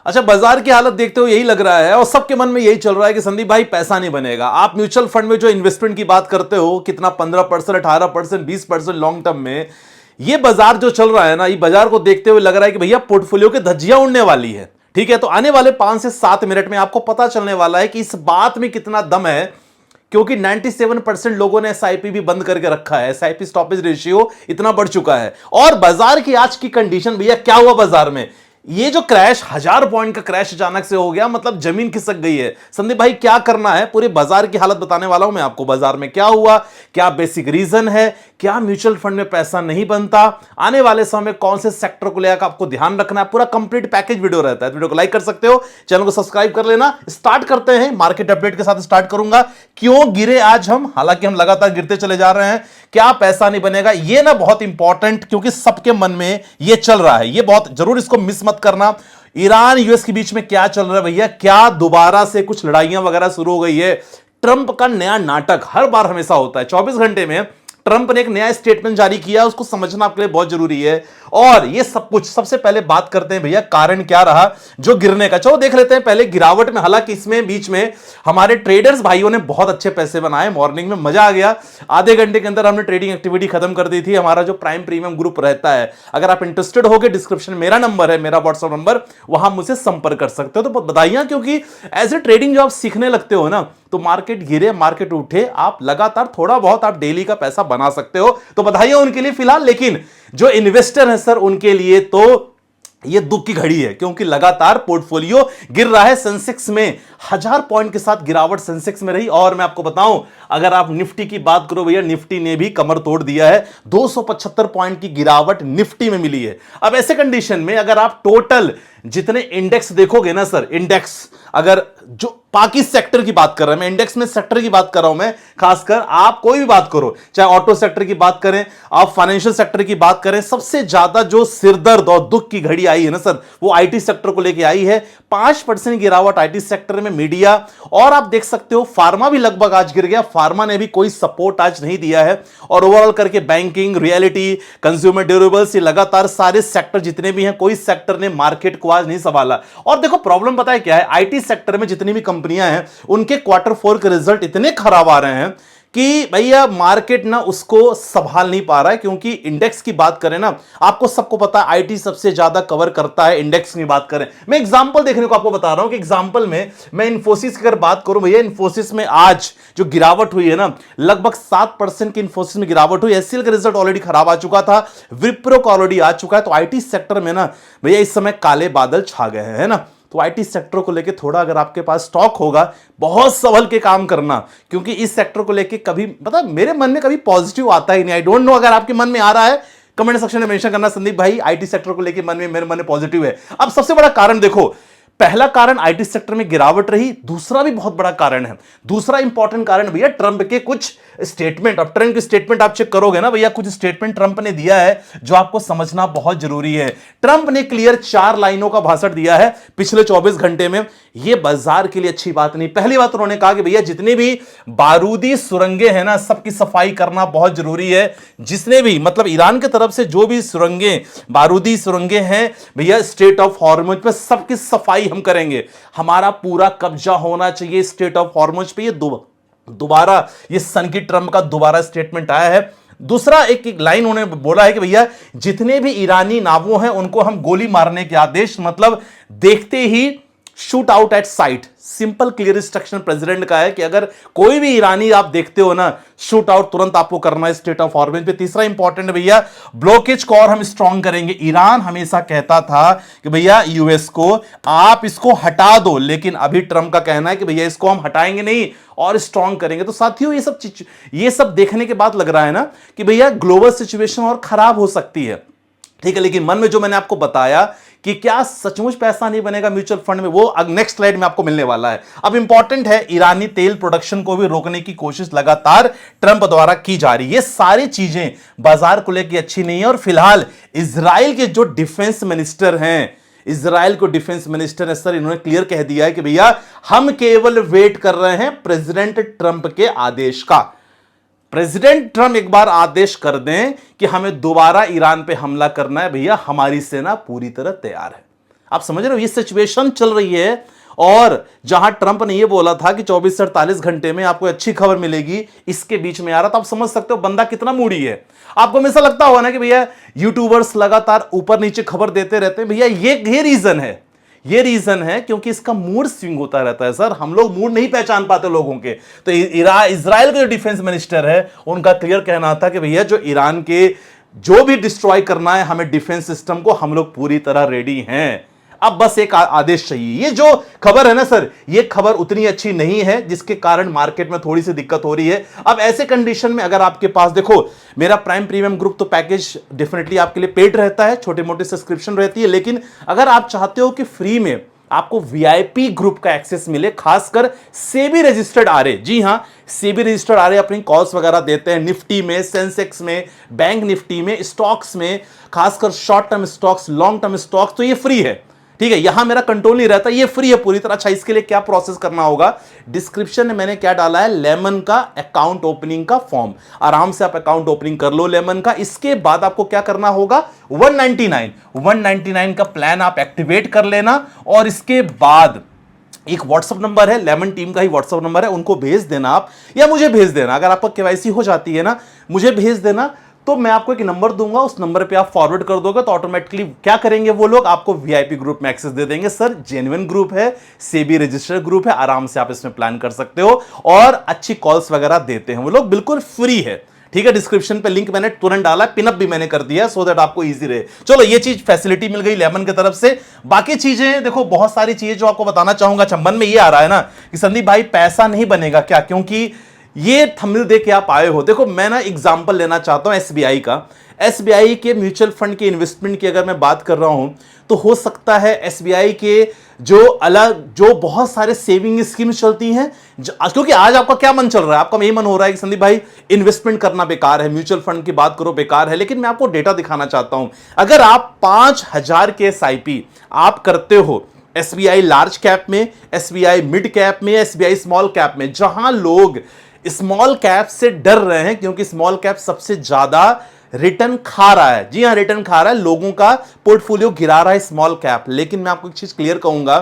अच्छा, बाजार की हालत देखते हुए यही लग रहा है और सबके मन में यही चल रहा है कि संदीप भाई पैसा नहीं बनेगा। आप म्यूचुअल फंड में जो इन्वेस्टमेंट की बात करते हो, कितना 15%, 18%, 20% लॉन्ग टर्म में, ये बाजार जो चल रहा है ना, ये बाजार को देखते हुए लग रहा है कि भैया पोर्टफोलियो की धज्जियां उड़ने वाली है। ठीक है, तो आने वाले 5 से 7 मिनट में आपको पता चलने वाला है कि इस बात में कितना दम है, क्योंकि 97% लोगों ने एसआईपी भी बंद करके रखा है। एसआईपी स्टॉपेज रेशियो इतना बढ़ चुका है। और बाजार की आज की कंडीशन, भैया क्या हुआ बाजार में, ये जो क्रैश, 1000 पॉइंट का क्रैश अचानक से हो गया, मतलब जमीन खिसक गई है। संदीप भाई क्या करना है, पूरे बाजार की हालत बताने वाला हूं मैं आपको। बाजार में क्या हुआ, क्या बेसिक रीजन है, क्या म्यूचुअल फंड में पैसा नहीं बनता, आने वाले समय में कौन से सेक्टर को लेकर आपको ध्यान रखना है, पूरा कंप्लीट पैकेज वीडियो रहता है। वीडियो को लाइक कर सकते हो, चैनल को सब्सक्राइब कर लेना। स्टार्ट करते हैं, मार्केट अपडेट के साथ स्टार्ट करूंगा। क्यों गिरे आज हम, हालांकि हम लगातार गिरते चले जा रहे हैं, क्या पैसा नहीं बनेगा, ये ना बहुत इंपॉर्टेंट, क्योंकि सबके मन में ये चल रहा है, ये बहुत जरूर, इसको मिस मत करना। ईरान यूएस के बीच में क्या चल रहा है भैया, क्या दोबारा से कुछ लड़ाइयां वगैरह शुरू हो गई है। ट्रंप का नया नाटक हर बार हमेशा होता है। 24 घंटे में ट्रंप ने एक नया स्टेटमेंट जारी किया, उसको समझना आपके लिए बहुत जरूरी है। और ये सब कुछ, सबसे पहले बात करते हैं भैया कारण क्या रहा जो गिरने का। चलो देख लेते हैं पहले गिरावट में। हालांकि इसमें बीच में हमारे ट्रेडर्स भाइयों ने बहुत अच्छे पैसे बनाए, मॉर्निंग में मजा आ गया। आधे घंटे के अंदर हमने ट्रेडिंग एक्टिविटी खत्म कर दी थी। हमारा जो प्राइम प्रीमियम ग्रुप रहता है, अगर आप इंटरेस्टेड हो गए, डिस्क्रिप्शन मेरा नंबर है, मेरा व्हाट्सएप नंबर, वहां मुझसे संपर्क कर सकते हो। तो बधाइयां, क्योंकि एज ए ट्रेडिंग जो आप सीखने लगते हो ना, तो मार्केट गिरे मार्केट उठे, आप लगातार थोड़ा बहुत आप डेली का पैसा बना सकते हो। तो बधाइयां उनके लिए फिलहाल। लेकिन जो इन्वेस्टर है सर, उनके लिए तो ये दुख की घड़ी है, क्योंकि लगातार पोर्टफोलियो गिर रहा है। सेंसेक्स में 1000 पॉइंट के साथ गिरावट सेंसेक्स में रही। और मैं आपको बताऊं, अगर आप निफ्टी की बात करो भैया, निफ्टी ने भी कमर तोड़ दिया है। 275 पॉइंट की गिरावट निफ्टी में मिली है। अब ऐसे कंडीशन में अगर आप टोटल जितने इंडेक्स देखोगे ना सर, इंडेक्स अगर जो बाकी सेक्टर की बात कर रहे हैं, मैं इंडेक्स में सेक्टर की बात कर रहा हूं, मैं खासकर, आप कोई भी बात करो, चाहे ऑटो सेक्टर की बात करें, आप फाइनेंशियल सेक्टर की बात करें, सबसे ज्यादा जो सिरदर्द और दुख की घड़ी आई है ना सर, वो आईटी सेक्टर को लेकर आई है। 5% गिरावट आईटी सेक्टर में, मीडिया, और आप देख सकते हो फार्मा भी लगभग आज गिर गया। फार्मा ने भी कोई सपोर्ट आज नहीं दिया है। और ओवरऑल करके बैंकिंग, रियलिटी, कंज्यूमर ड्यूरेबल्स, ये लगातार सारे सेक्टर जितने भी हैं, कोई सेक्टर ने मार्केट को आज नहीं संभाला। और देखो प्रॉब्लम पता है क्या है, आईटी सेक्टर में जितनी भी कंपनियां हैं, उनके क्वार्टर 4 के रिजल्ट इतने खराब आ रहे हैं कि भैया मार्केट ना उसको संभाल नहीं पा रहा है। क्योंकि इंडेक्स की बात करें ना, आपको सबको पता है आईटी सबसे ज्यादा कवर करता है। इंडेक्स की बात करें, मैं एग्जांपल देखने को आपको बता रहा हूं कि एग्जांपल में मैं इन्फोसिस की अगर बात करूं भैया, इन्फोसिस में आज जो गिरावट हुई है ना, लगभग 7% की इन्फोसिस में गिरावट हुई। एचसीएल का रिजल्ट ऑलरेडी खराब आ चुका था, विप्रो का ऑलरेडी आ चुका है। तो आईटी सेक्टर में ना भैया इस समय काले बादल छा गए हैं, है ना। तो आईटी सेक्टर को लेके थोड़ा अगर आपके पास स्टॉक होगा, बहुत संभल के काम करना, क्योंकि इस सेक्टर को लेके कभी, पता मेरे मन में कभी पॉजिटिव आता ही नहीं। आई डोंट नो, अगर आपके मन में आ रहा है कमेंट सेक्शन में मेंशन करना, संदीप भाई आईटी सेक्टर को लेके मेरे मन में पॉजिटिव है। अब सबसे बड़ा कारण देखो, पहला कारण आईटी सेक्टर में गिरावट रही, दूसरा भी बहुत बड़ा कारण है। दूसरा इंपॉर्टेंट कारण भैया ट्रंप के कुछ स्टेटमेंट। अब ट्रंप की स्टेटमेंट आप चेक करोगे ना भैया, कुछ स्टेटमेंट ट्रंप ने दिया है जो आपको समझना बहुत जरूरी है। ट्रंप ने क्लियर 4 लाइनों का भाषण दिया है पिछले 24 घंटे में। यह बाजार के लिए अच्छी बात नहीं। पहली बात उन्होंने कहा कि भैया जितनी भी बारूदी सुरंगें हैं ना, सबकी सफाई करना बहुत जरूरी है। जिसने भी, मतलब ईरान की तरफ से जो भी सुरंगें, बारूदी सुरंगें हैं भैया, स्टेट ऑफ हॉर्मुज पे सबकी सफाई हम करेंगे। हमारा पूरा कब्जा होना चाहिए स्टेट ऑफ हॉर्मुज पे। ये दोबारा ये सन की ट्रंप का दोबारा स्टेटमेंट आया है। दूसरा एक लाइन उन्होंने बोला है कि भैया जितने भी ईरानी नावों हैं उनको हम गोली मारने के आदेश, मतलब देखते ही shoot out at sight. Simple clear instruction president का है कि अगर कोई भी ईरानी आप देखते हो ना, शूट आउट तुरंत आपको करना है स्टेट ऑफ हॉर्मुज पे। तीसरा इंपॉर्टेंट भैया, ब्लॉकेज को और हम स्ट्रॉन्ग करेंगे। ईरान हमेशा कहता था कि भैया यूएस को आप इसको हटा दो, लेकिन अभी ट्रंप का कहना है कि भैया इसको हम हटाएंगे नहीं और स्ट्रॉन्ग करेंगे। तो साथियों ये सब देखने के बाद लग रहा है ना कि भैया ग्लोबल सिचुएशन और खराब हो सकती है। ठीक है, लेकिन मन में जो मैंने आपको बताया कि क्या सचमुच पैसा नहीं बनेगा म्यूचुअल फंड में, वो नेक्स्ट स्लाइड में आपको मिलने वाला है। अब इंपॉर्टेंट है, ईरानी तेल प्रोडक्शन को भी रोकने की कोशिश लगातार ट्रंप द्वारा की जा रही है। ये सारी चीजें बाजार को लेकर अच्छी नहीं है। और फिलहाल इजराइल के जो डिफेंस मिनिस्टर हैं, इजराइल को डिफेंस मिनिस्टर है सर, इन्होंने क्लियर कह दिया है कि भैया हम केवल वेट कर रहे हैं प्रेसिडेंट ट्रंप के आदेश का। प्रेसिडेंट ट्रंप एक बार आदेश कर दें कि हमें दोबारा ईरान पे हमला करना है, भैया हमारी सेना पूरी तरह तैयार है। आप समझ रहे हो, ये सिचुएशन चल रही है। और जहां ट्रंप ने ये बोला था कि 24 से 48 घंटे में आपको अच्छी खबर मिलेगी, इसके बीच में आ रहा था। आप समझ सकते हो बंदा कितना मूडी है। आपको हमेशा लगता होगा ना कि भैया यूट्यूबर्स लगातार ऊपर नीचे खबर देते रहते हैं, भैया ये रीजन है, ये रीजन है क्योंकि इसका मूड स्विंग होता रहता है सर। हम लोग मूड नहीं पहचान पाते लोगों के। तो इजराइल के जो डिफेंस मिनिस्टर है उनका क्लियर कहना था कि भैया जो ईरान के जो भी डिस्ट्रॉय करना है हमें डिफेंस सिस्टम को, हम लोग पूरी तरह रेडी हैं। अब बस एक आदेश चाहिए। ये जो खबर है ना सर, ये खबर उतनी अच्छी नहीं है, जिसके कारण मार्केट में थोड़ी सी दिक्कत हो रही है। अब ऐसे कंडीशन में अगर आपके पास, देखो मेरा प्राइम प्रीमियम ग्रुप तो पैकेज डेफिनेटली आपके लिए पेड रहता है, छोटी मोटी सब्सक्रिप्शन रहती है, लेकिन अगर आप चाहते हो कि फ्री में आपको वीआईपी ग्रुप का एक्सेस मिले, खासकर सेबी रजिस्टर्ड आरए, जी हां सेबी रजिस्टर्ड आरए अपनी कॉल्स वगैरह देते हैं निफ्टी में, सेंसेक्स में, बैंक निफ्टी में, स्टॉक्स में, खासकर short term stocks, long term stocks, तो ये फ्री है। ठीक है, यहां मेरा कंट्रोल नहीं रहता, ये फ्री है पूरी तरह। अच्छा, इसके लिए क्या प्रोसेस करना होगा, डिस्क्रिप्शन में मैंने क्या डाला है, लेमन का अकाउंट ओपनिंग का फॉर्म। आराम से आप अकाउंट ओपनिंग कर लो लेमन का। इसके बाद आपको क्या करना होगा, 199 का प्लान आप एक्टिवेट कर लेना। और इसके बाद एक व्हाट्सएप नंबर है, लेमन टीम का ही व्हाट्सएप नंबर है, उनको भेज देना आप, या मुझे भेज देना। अगर आपका केवाईसी हो जाती है ना, मुझे भेज देना, तो मैं आपको एक नंबर दूंगा, उस नंबर पे आप फॉरवर्ड कर दोगे तो ऑटोमेटिकली क्या करेंगे वो लोग, आपको वीआईपी ग्रुप में एक्सेस दे देंगे। सर जेन्युइन ग्रुप है, सेबी रजिस्टर्ड ग्रुप है, आराम से आप इसमें प्लान कर सकते हो, और अच्छी कॉल्स वगैरह देते हैं वो लोग, बिल्कुल फ्री है। ठीक है, डिस्क्रिप्शन पे लिंक मैंने तुरंत डाला, पिनअप भी मैंने कर दिया, सो दैट आपको इजी रहे। चलो, ये चीज फैसिलिटी मिल गई लेमन की तरफ से। बाकी चीजें देखो, बहुत सारी चीजें जो आपको बताना चाहूंगा। अच्छा, मन में ये आ रहा है ना कि संदीप भाई पैसा नहीं बनेगा क्या, क्योंकि ये थंबनेल देख के आप आए हो। देखो मैं ना एग्जांपल लेना चाहता हूं एसबीआई का। एसबीआई के म्यूचुअल फंड के इन्वेस्टमेंट की अगर मैं बात कर रहा हूं, तो हो सकता है एसबीआई के जो बहुत सारे सेविंग स्कीम चलती हैं, क्योंकि आज आपका क्या मन चल रहा है, आपका यही मन हो रहा है कि संदीप भाई इन्वेस्टमेंट करना बेकार है, म्यूचुअल फंड की बात करो बेकार है। लेकिन मैं आपको डेटा दिखाना चाहता हूं। अगर आप 5,000 के एसआईपी आप करते हो एसबीआई लार्ज कैप में, एसबीआई मिड कैप में, एसबीआई स्मॉल कैप में, जहां लोग स्मॉल कैप से डर रहे हैं क्योंकि स्मॉल कैप सबसे ज्यादा रिटर्न खा रहा है। जी हां, रिटर्न खा रहा है, लोगों का पोर्टफोलियो गिरा रहा है स्मॉल कैप। लेकिन मैं आपको एक चीज क्लियर कहूंगा,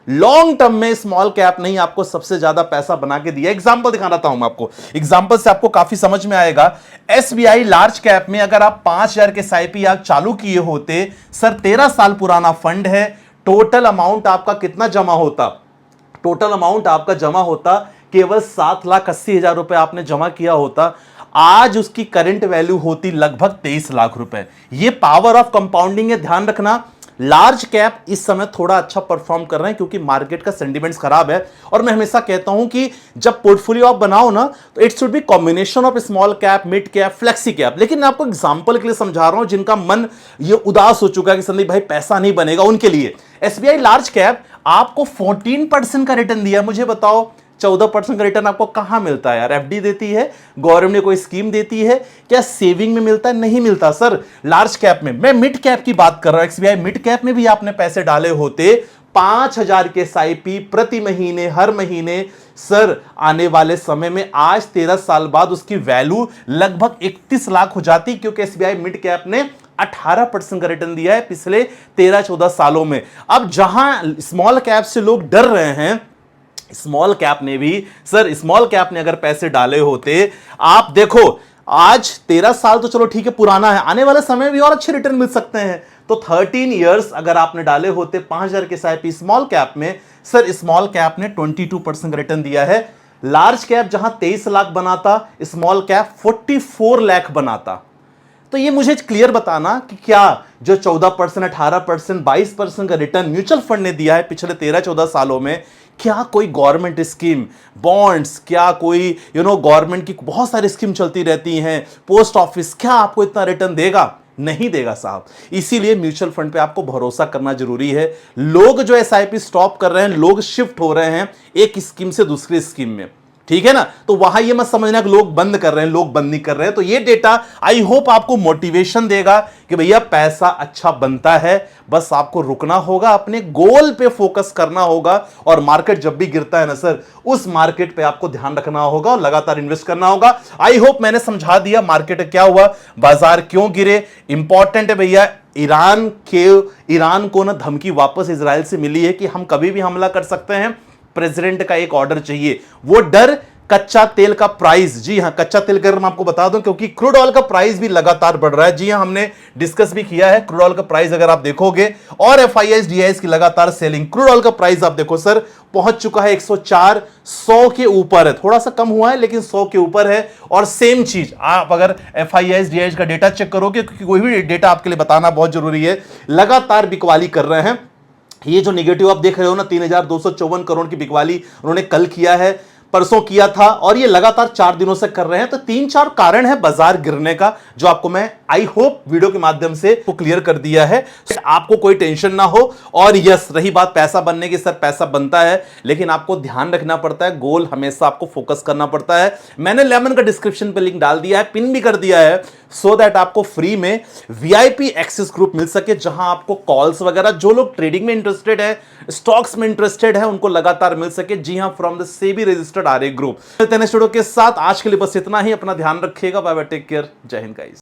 लॉन्ग टर्म में स्मॉल कैप नहीं आपको सबसे ज्यादा पैसा बना के दिया। एग्जांपल दिखाना था हूं मैं आपको, एग्जांपल से आपको काफी समझ में आएगा। एसबीआई लार्ज कैप में अगर आप 5,000 के एसआईपी आप चालू किए होते, सर 13 साल पुराना फंड है, टोटल अमाउंट आपका कितना जमा होता, टोटल अमाउंट आपका जमा होता केवल 7,80,000 रुपए आपने जमा किया होता। आज उसकी करंट वैल्यू होती लगभग 23 लाख रुपए। ये पावर ऑफ कंपाउंडिंग है, ध्यान रखना। लार्ज कैप इस समय थोड़ा अच्छा परफॉर्म कर रहे हैं क्योंकि मार्केट का सेंटिमेंट्स खराब है। और मैं हमेशा कहता हूं कि जब पोर्टफोलियो आप बनाओ ना, तो it should be combination of small cap, mid cap, flexi cap. लेकिन मैं आपको एग्जांपल के लिए समझा रहा हूं, जिनका मन ये उदास हो चुका है कि संदीप भाई पैसा नहीं बनेगा, उनके लिए एसबीआई लार्ज कैप आपको 14% का रिटर्न दिया। मुझे बताओ 14% का रिटर्न आपको कहां मिलता है यार? एफडी देती है, गवर्नमेंट ने कोई स्कीम देती है क्या, सेविंग में मिलता है? नहीं मिलता सर। लार्ज कैप में, मैं मिड कैप की बात कर रहा हूं, एसबीआई मिड कैप में भी आपने पैसे डाले होते 5,000 के एसआईपी प्रति महीने, हर महीने, सर आने वाले समय में आज 13 साल बाद उसकी वैल्यू लगभग 31 लाख हो जाती, क्योंकि एसबीआई मिड कैप ने 18% का रिटर्न दिया है पिछले 13-14 सालों में। अब जहां स्मॉल कैप से लोग डर रहे हैं, स्मॉल कैप ने भी, सर स्मॉल कैप ने अगर पैसे डाले होते, आप देखो आज 13 साल तो चलो ठीक है पुराना है, आने वाले समय भी और अच्छे रिटर्न मिल सकते हैं। तो 13 इयर्स अगर आपने डाले होते 5,000 के एसआईपी स्मॉल कैप में, सर स्मॉल कैप ने 22% रिटर्न दिया है। लार्ज कैप जहां 23 लाख बनाता, स्मॉल कैप 44 लाख बनाता। तो ये मुझे क्लियर बताना कि क्या जो 14%, 18%, 22% का रिटर्न म्यूचुअल फंड ने दिया है पिछले 13-14 सालों में, क्या कोई गवर्नमेंट स्कीम, बॉन्ड्स, क्या कोई गवर्नमेंट की बहुत सारी स्कीम चलती रहती हैं, पोस्ट ऑफिस, क्या आपको इतना रिटर्न देगा? नहीं देगा साहब। इसीलिए म्यूचुअल फंड पे आपको भरोसा करना जरूरी है। लोग जो एसआईपी स्टॉप कर रहे हैं, लोग शिफ्ट हो रहे हैं एक स्कीम से दूसरी स्कीम में, ठीक है ना? तो वहां ये मत समझना कि लोग बंद कर रहे हैं, लोग बंद नहीं कर रहे हैं। तो ये डेटा आई होप आपको मोटिवेशन देगा कि भैया पैसा अच्छा बनता है, बस आपको रुकना होगा, अपने गोल पे फोकस करना होगा। और मार्केट जब भी गिरता है ना सर, उस मार्केट पे आपको ध्यान रखना होगा और लगातार इन्वेस्ट करना होगा। आई होप मैंने समझा दिया मार्केट क्या हुआ, बाजार क्यों गिरे। इंपॉर्टेंट है भैया ईरान को ना धमकी वापस इजराइल से मिली है कि हम कभी भी हमला कर सकते हैं, प्रेसिडेंट का एक ऑर्डर चाहिए। वो डर कच्चा तेल का प्राइस, जी हां, कच्चा तेल का मैं आपको बता दूं, क्योंकि क्रूड ऑयल का प्राइस भी लगातार बढ़ रहा है। जी हां, हमने डिस्कस भी किया है क्रूड ऑयल का प्राइस अगर आप देखोगे, और एफआईआईज डीआईएस की लगातार सेलिंग। क्रूड ऑयल का प्राइस आप देखो सर, पहुंच चुका है 104, 100 के ऊपर है, थोड़ा सा कम हुआ है लेकिन 100 के ऊपर है। और सेम चीज आप अगर एफआईआईज डीआईएस का डेटा चेक करोगे, क्योंकि कोई भी डेटा आपके लिए बताना बहुत जरूरी है, लगातार बिकवाली कर रहे हैं। ये जो निगेटिव आप देख रहे हो ना, 3254 करोड़ की बिकवाली उन्होंने कल किया है, परसों किया था, और ये लगातार 4 दिनों से कर रहे हैं। तो 3-4 कारण है बाजार गिरने का, जो आपको मैं आई होप वीडियो के माध्यम से तो क्लियर कर दिया है, आपको कोई टेंशन ना हो। और यस, रही बात पैसा बनने की, सर पैसा बनता है, लेकिन आपको ध्यान रखना पड़ता है, गोल हमेशा आपको फोकस करना पड़ता है। मैंने लेमन का डिस्क्रिप्शन पे लिंक डाल दिया है, पिन भी कर दिया है, सो दैट आपको फ्री में वीआईपी एक्सेस ग्रुप मिल सके, जहां आपको कॉल्स वगैरह, जो लोग ट्रेडिंग में इंटरेस्टेड है, स्टॉक्स में इंटरेस्टेड है, उनको लगातार मिल सके। जी हां, from the SEBI registered RA group. के साथ आज के लिए बस इतना ही। अपना ध्यान रखिएगा। बाय बाय, टेक केयर, जय हिंद गाइस।